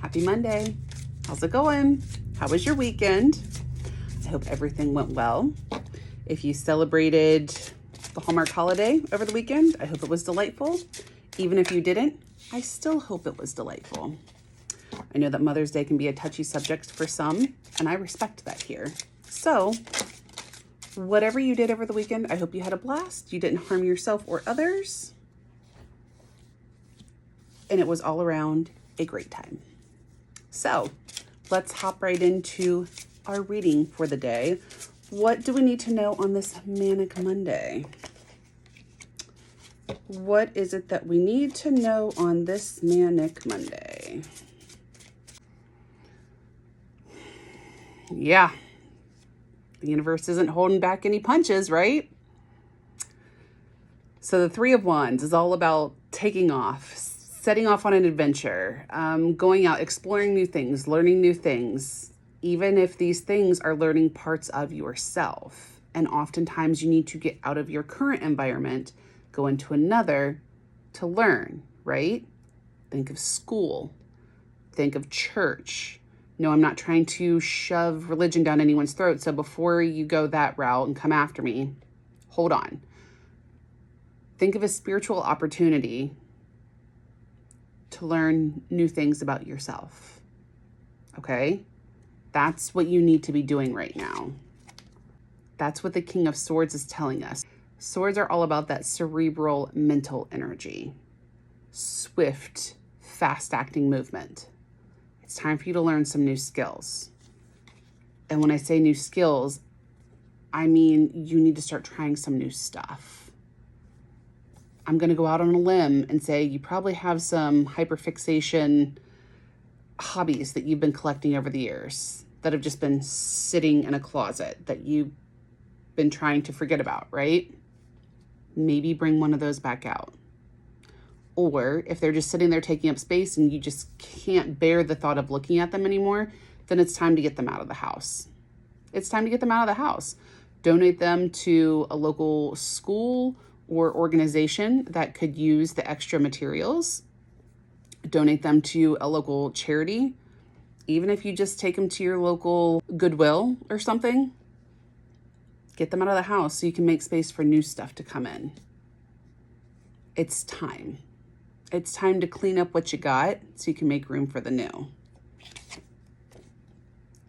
Happy Monday. How's it going? How was your weekend? I hope everything went well. If you celebrated the Hallmark holiday over the weekend, I hope it was delightful. Even if you didn't, I still hope it was delightful. I know that Mother's Day can be a touchy subject for some, and I respect that here. So, whatever you did over the weekend, I hope you had a blast. You didn't harm yourself or others. And it was all around a great time. So, let's hop right into our reading for the day. What do we need to know on this Manic Monday? What is it that we need to know on this Manic Monday? Yeah, the universe isn't holding back any punches, right? So the Three of Wands is all about taking off, setting off on an adventure, going out, exploring new things, learning new things, even if these things are learning parts of yourself. And oftentimes you need to get out of your current environment, go into another to learn, right? Think of school, think of church. No, I'm not trying to shove religion down anyone's throat. So before you go that route and come after me, hold on. Think of a spiritual opportunity to learn new things about yourself. Okay? That's what you need to be doing right now. That's what the King of Swords is telling us. Swords are all about that cerebral mental energy. Swift, fast-acting movement. It's time for you to learn some new skills. And when I say new skills, I mean you need to start trying some new stuff. I'm going to go out on a limb and say you probably have some hyperfixation hobbies that you've been collecting over the years that have just been sitting in a closet that you've been trying to forget about, right? Maybe bring one of those back out. Or if they're just sitting there taking up space and you just can't bear the thought of looking at them anymore, then it's time to get them out of the house. It's time to get them out of the house. Donate them to a local school or organization that could use the extra materials. Donate them to a local charity. Even if you just take them to your local Goodwill or something, get them out of the house so you can make space for new stuff to come in. It's time. It's time to clean up what you got so you can make room for the new.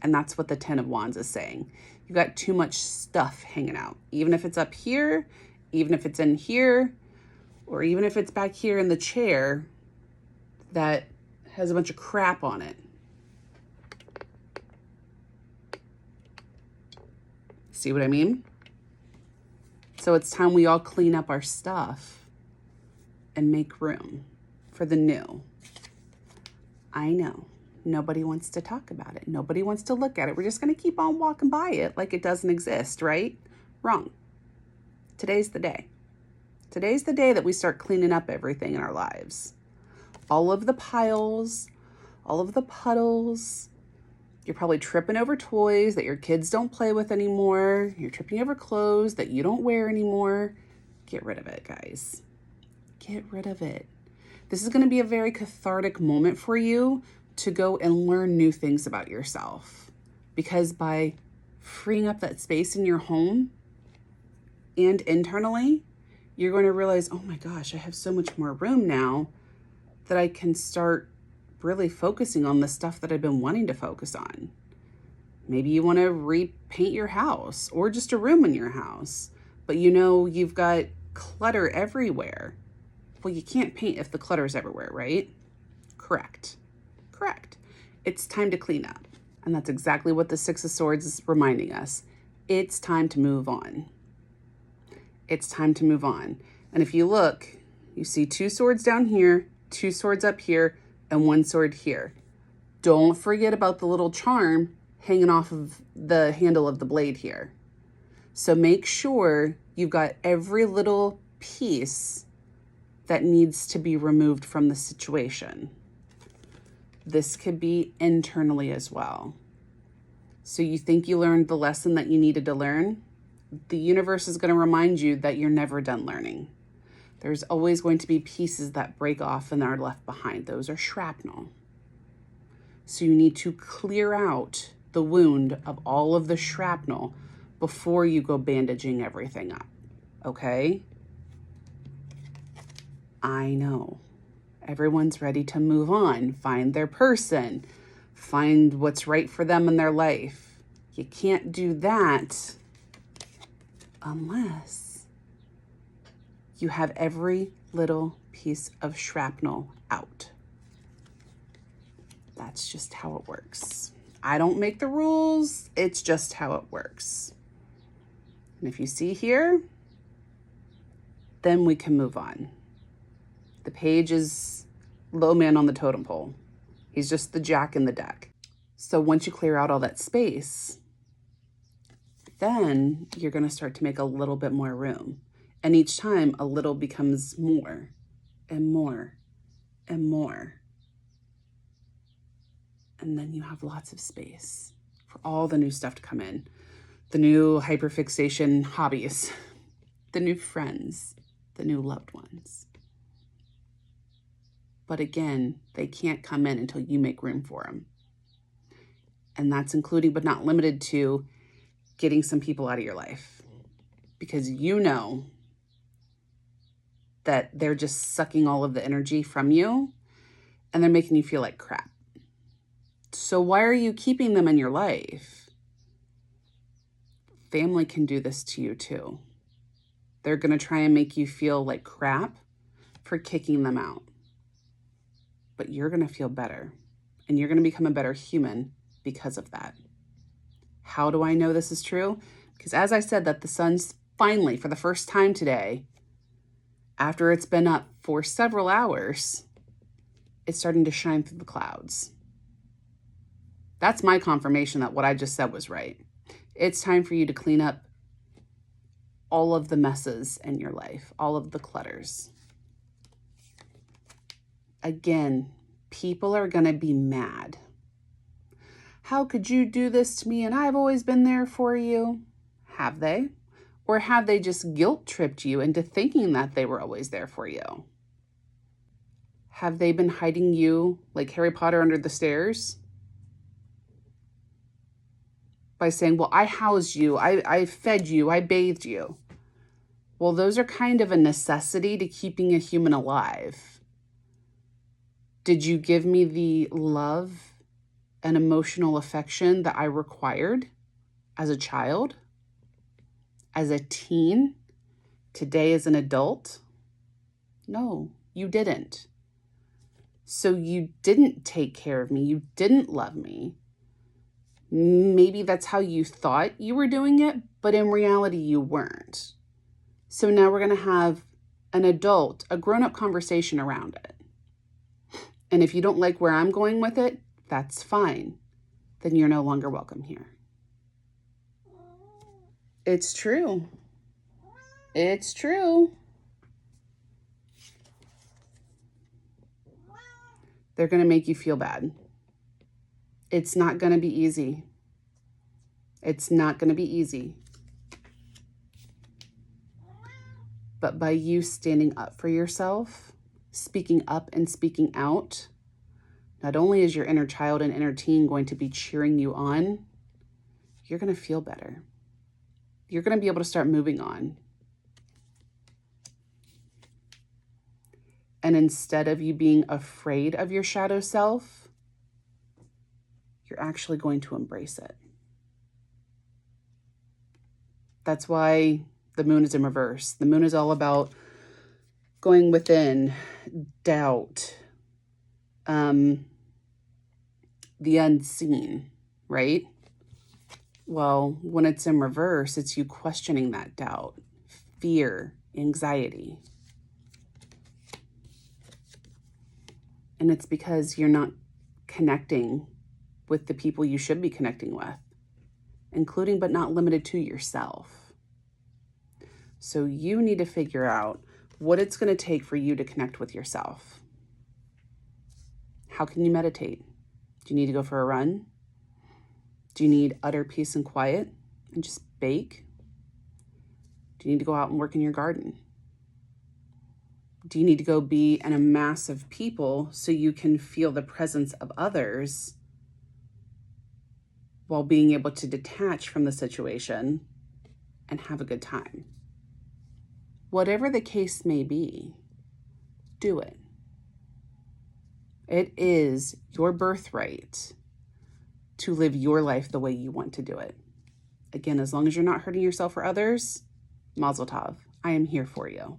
And that's what the Ten of Wands is saying. You've got too much stuff hanging out. Even if it's up here, even if it's in here, or even if it's back here in the chair that has a bunch of crap on it. See what I mean? So it's time we all clean up our stuff and make room for the new. I know. Nobody wants to talk about it. Nobody wants to look at it. We're just going to keep on walking by it like it doesn't exist, right? Wrong. Today's the day. Today's the day that we start cleaning up everything in our lives. All of the piles, all of the puddles. You're probably tripping over toys that your kids don't play with anymore. You're tripping over clothes that you don't wear anymore. Get rid of it, guys. Get rid of it. This is going to be a very cathartic moment for you to go and learn new things about yourself. Because by freeing up that space in your home and internally, you're going to realize, oh my gosh, I have so much more room now that I can start really focusing on the stuff that I've been wanting to focus on. Maybe you want to repaint your house or just a room in your house, but you know you've got clutter everywhere. Well, you can't paint if the clutter's everywhere, right? Correct. It's time to clean up. And that's exactly what the Six of Swords is reminding us. It's time to move on. It's time to move on. And if you look, you see two swords down here, two swords up here, and one sword here. Don't forget about the little charm hanging off of the handle of the blade here. So make sure you've got every little piece that needs to be removed from the situation. This could be internally as well. So you think you learned the lesson that you needed to learn? The universe is going to remind you that you're never done learning. There's always going to be pieces that break off and are left behind. Those are shrapnel. So you need to clear out the wound of all of the shrapnel before you go bandaging everything up, okay? I know. Everyone's ready to move on, find their person, find what's right for them in their life. You can't do that unless you have every little piece of shrapnel out. That's just how it works. I don't make the rules. It's just how it works. And if you see here, then we can move on. The page is low man on the totem pole. He's just the jack in the deck. So once you clear out all that space, then you're going to start to make a little bit more room. And each time a little becomes more and more and more. And then you have lots of space for all the new stuff to come in. The new hyperfixation hobbies, the new friends, the new loved ones. But again, they can't come in until you make room for them. And that's including but not limited to getting some people out of your life. Because you know that they're just sucking all of the energy from you and they're making you feel like crap. So why are you keeping them in your life? Family can do this to you too. They're going to try and make you feel like crap for kicking them out. But you're going to feel better and you're going to become a better human because of that. How do I know this is true? Because as I said, that the sun's finally, for the first time today, after it's been up for several hours, it's starting to shine through the clouds. That's my confirmation that what I just said was right. It's time for you to clean up all of the messes in your life, all of the clutters. Again, people are going to be mad. How could you do this to me and I've always been there for you? Have they? Or have they just guilt tripped you into thinking that they were always there for you? Have they been hiding you like Harry Potter under the stairs? By saying, well, I housed you, I fed you, I bathed you. Well, those are kind of a necessity to keeping a human alive. Did you give me the love and emotional affection that I required as a child, as a teen, today as an adult? No, you didn't. So you didn't take care of me. You didn't love me. Maybe that's how you thought you were doing it, but in reality, you weren't. So now we're going to have an adult, a grown-up conversation around it. And if you don't like where I'm going with it, that's fine. Then you're no longer welcome here. It's true. It's true. They're going to make you feel bad. It's not going to be easy. It's not going to be easy. But by you standing up for yourself, speaking up and speaking out, not only is your inner child and inner teen going to be cheering you on, you're going to feel better. You're going to be able to start moving on. And instead of you being afraid of your shadow self, you're actually going to embrace it. That's why the moon is in reverse. The moon is all about going within, doubt, the unseen, right? Well, when it's in reverse, it's you questioning that doubt, fear, anxiety. And it's because you're not connecting with the people you should be connecting with, including but not limited to yourself. So you need to figure out what it's going to take for you to connect with yourself. How can you meditate? Do you need to go for a run? Do you need utter peace and quiet and just bake? Do you need to go out and work in your garden? Do you need to go be in a mass of people so you can feel the presence of others while being able to detach from the situation and have a good time. Whatever the case may be, do it. It is your birthright to live your life the way you want to do it. Again, as long as you're not hurting yourself or others, mazel tov. I am here for you.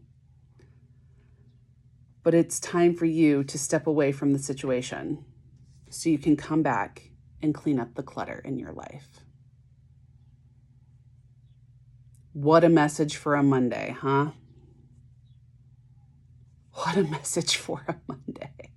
But it's time for you to step away from the situation so you can come back and clean up the clutter in your life. What a message for a Monday, huh? What a message for a Monday.